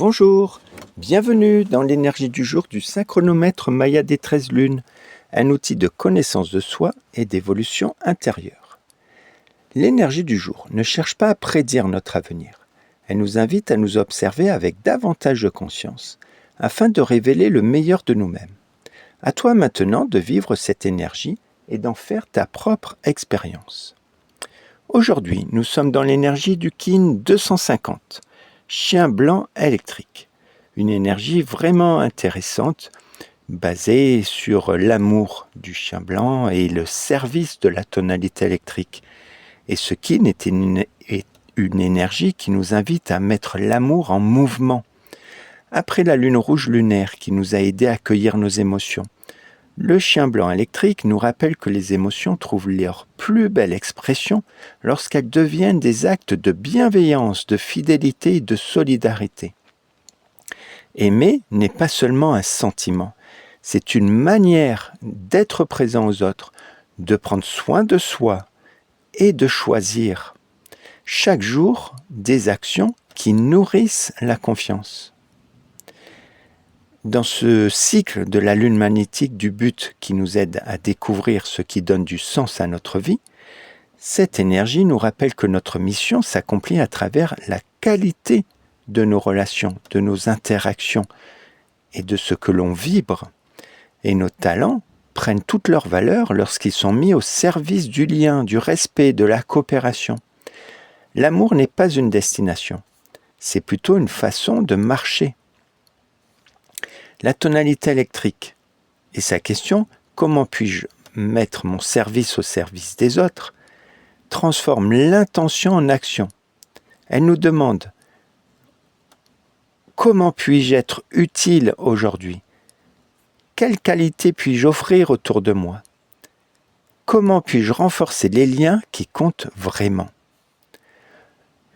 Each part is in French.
Bonjour, bienvenue dans l'énergie du jour du synchronomètre Maya des 13 lunes, un outil de connaissance de soi et d'évolution intérieure. L'énergie du jour ne cherche pas à prédire notre avenir. Elle nous invite à nous observer avec davantage de conscience, afin de révéler le meilleur de nous-mêmes. À toi maintenant de vivre cette énergie et d'en faire ta propre expérience. Aujourd'hui, nous sommes dans l'énergie du Kin 250. Chien blanc électrique, une énergie vraiment intéressante, basée sur l'amour du chien blanc et le service de la tonalité électrique. Et ce kin est une énergie qui nous invite à mettre l'amour en mouvement. Après la lune rouge lunaire qui nous a aidés à accueillir nos émotions, le chien blanc électrique nous rappelle que les émotions trouvent leur plus belle expression lorsqu'elles deviennent des actes de bienveillance, de fidélité et de solidarité. Aimer n'est pas seulement un sentiment, c'est une manière d'être présent aux autres, de prendre soin de soi et de choisir chaque jour des actions qui nourrissent la confiance. Dans ce cycle de la lune magnétique du but qui nous aide à découvrir ce qui donne du sens à notre vie, cette énergie nous rappelle que notre mission s'accomplit à travers la qualité de nos relations, de nos interactions et de ce que l'on vibre. Et nos talents prennent toute leur valeur lorsqu'ils sont mis au service du lien, du respect, de la coopération. L'amour n'est pas une destination, c'est plutôt une façon de marcher. La tonalité électrique et sa question « Comment puis-je mettre mon service au service des autres ?» transforme l'intention en action. Elle nous demande « Comment puis-je être utile aujourd'hui ? Quelle qualité puis-je offrir autour de moi ? Comment puis-je renforcer les liens qui comptent vraiment ?»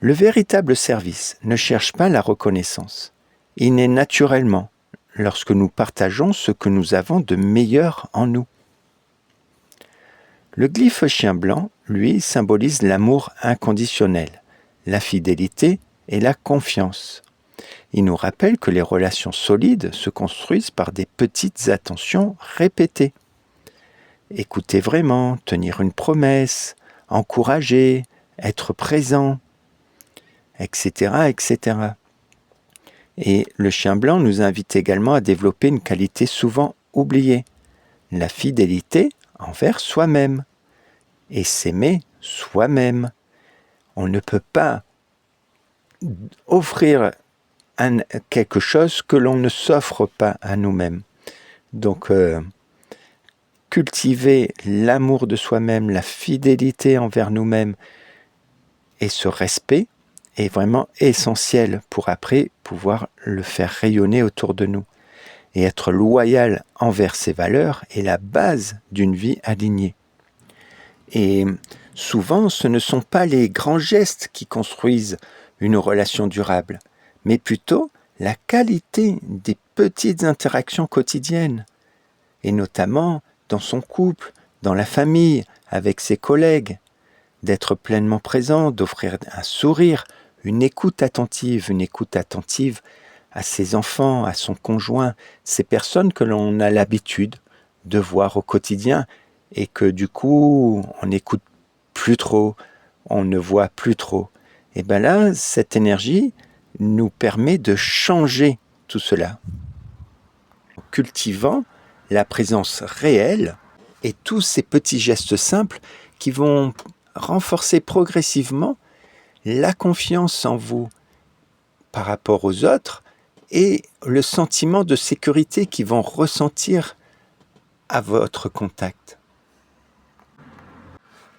Le véritable service ne cherche pas la reconnaissance. Il naît naturellement lorsque nous partageons ce que nous avons de meilleur en nous. Le glyphe chien blanc, lui, symbolise l'amour inconditionnel, la fidélité et la confiance. Il nous rappelle que les relations solides se construisent par des petites attentions répétées. Écouter vraiment, tenir une promesse, encourager, être présent, etc., etc. Et le chien blanc nous invite également à développer une qualité souvent oubliée, la fidélité envers soi-même et s'aimer soi-même. On ne peut pas offrir quelque chose que l'on ne s'offre pas à nous-mêmes. Donc, cultiver l'amour de soi-même, la fidélité envers nous-mêmes et ce respect est vraiment essentiel pour après pouvoir le faire rayonner autour de nous. Et être loyal envers ses valeurs est la base d'une vie alignée. Et souvent, ce ne sont pas les grands gestes qui construisent une relation durable, mais plutôt la qualité des petites interactions quotidiennes, et notamment dans son couple, dans la famille, avec ses collègues, d'être pleinement présent, d'offrir un sourire, une écoute attentive à ses enfants, à son conjoint, ces personnes que l'on a l'habitude de voir au quotidien et que du coup, on n'écoute plus trop, on ne voit plus trop. Et bien là, cette énergie nous permet de changer tout cela, en cultivant la présence réelle et tous ces petits gestes simples qui vont renforcer progressivement la confiance en vous par rapport aux autres et le sentiment de sécurité qu'ils vont ressentir à votre contact.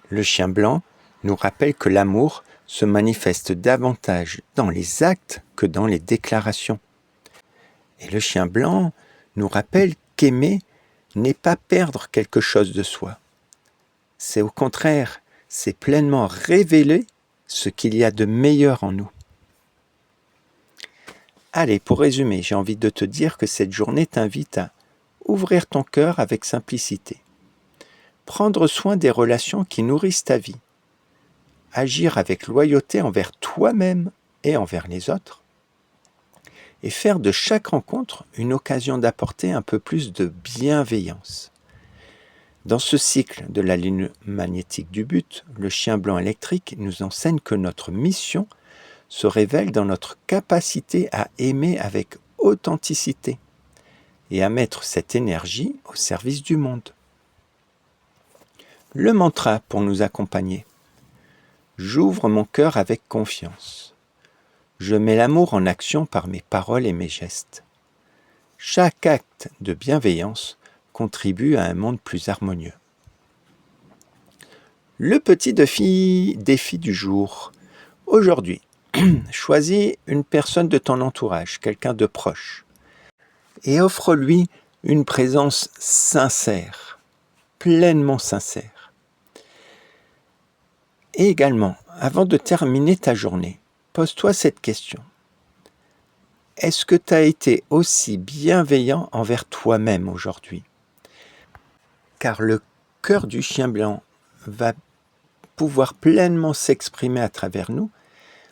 Le chien blanc nous rappelle que l'amour se manifeste davantage dans les actes que dans les déclarations. Et le chien blanc nous rappelle qu'aimer n'est pas perdre quelque chose de soi. C'est au contraire, c'est pleinement révéler ce qu'il y a de meilleur en nous. Allez, pour résumer, j'ai envie de te dire que cette journée t'invite à ouvrir ton cœur avec simplicité, prendre soin des relations qui nourrissent ta vie, agir avec loyauté envers toi-même et envers les autres, et faire de chaque rencontre une occasion d'apporter un peu plus de bienveillance. Dans ce cycle de la ligne magnétique du but, le chien blanc électrique nous enseigne que notre mission se révèle dans notre capacité à aimer avec authenticité et à mettre cette énergie au service du monde. Le mantra pour nous accompagner. J'ouvre mon cœur avec confiance. Je mets l'amour en action par mes paroles et mes gestes. Chaque acte de bienveillance contribue à un monde plus harmonieux. Le petit défi du jour. Aujourd'hui, choisis une personne de ton entourage, quelqu'un de proche, et offre-lui une présence sincère, pleinement sincère. Et également, avant de terminer ta journée, pose-toi cette question. Est-ce que tu as été aussi bienveillant envers toi-même aujourd'hui ? Car le cœur du chien blanc va pouvoir pleinement s'exprimer à travers nous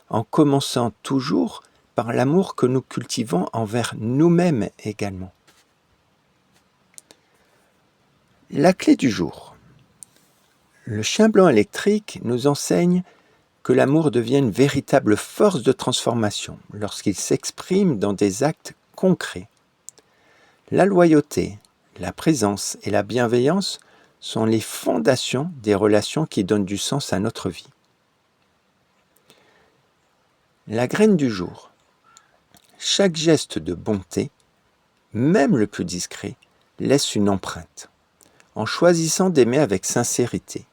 en commençant toujours par l'amour que nous cultivons envers nous-mêmes également. La clé du jour. Le chien blanc électrique nous enseigne que l'amour devient une véritable force de transformation lorsqu'il s'exprime dans des actes concrets. La loyauté, la présence et la bienveillance sont les fondations des relations qui donnent du sens à notre vie. La graine du jour. Chaque geste de bonté, même le plus discret, laisse une empreinte. En choisissant d'aimer avec sincérité,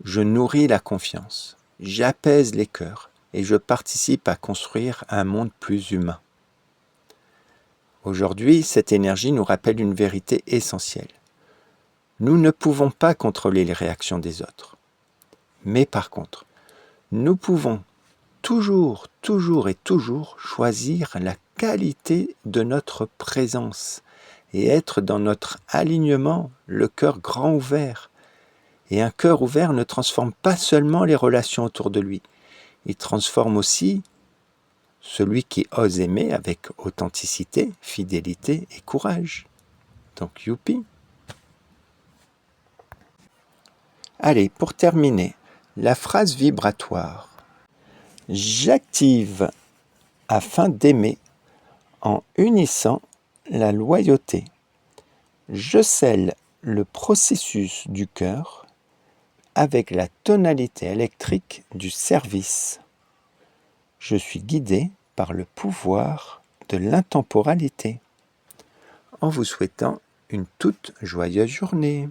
je nourris la confiance, j'apaise les cœurs et je participe à construire un monde plus humain. Aujourd'hui, cette énergie nous rappelle une vérité essentielle. Nous ne pouvons pas contrôler les réactions des autres. Mais par contre, nous pouvons toujours choisir la qualité de notre présence et être dans notre alignement, le cœur grand ouvert. Et un cœur ouvert ne transforme pas seulement les relations autour de lui, il transforme aussi celui qui ose aimer avec authenticité, fidélité et courage. Donc youpi. Allez, pour terminer, la phrase vibratoire. J'active afin d'aimer en unissant la loyauté. Je scelle le processus du cœur avec la tonalité électrique du service. Je suis guidé par le pouvoir de l'intemporalité. En vous souhaitant une toute joyeuse journée.